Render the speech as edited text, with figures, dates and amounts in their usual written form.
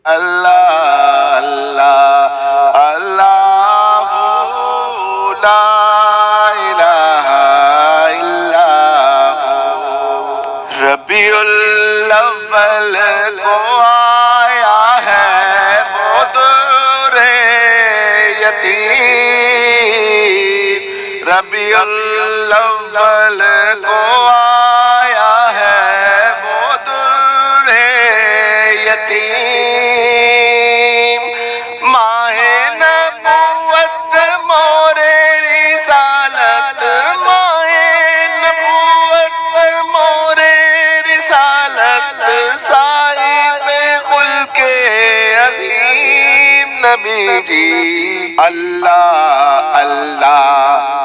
اللہ اللہ اللہ لا الہ الا ہو۔ ربیع الاول کو آیا ہے وہ در یتیم، ربیع الاول کو آیا ہے وہ در یتیم، ماہ نبوت مور رسالت، ماہ نبوت مور رسالت، صاحب خلق عظیم نبی جی۔ اللہ اللہ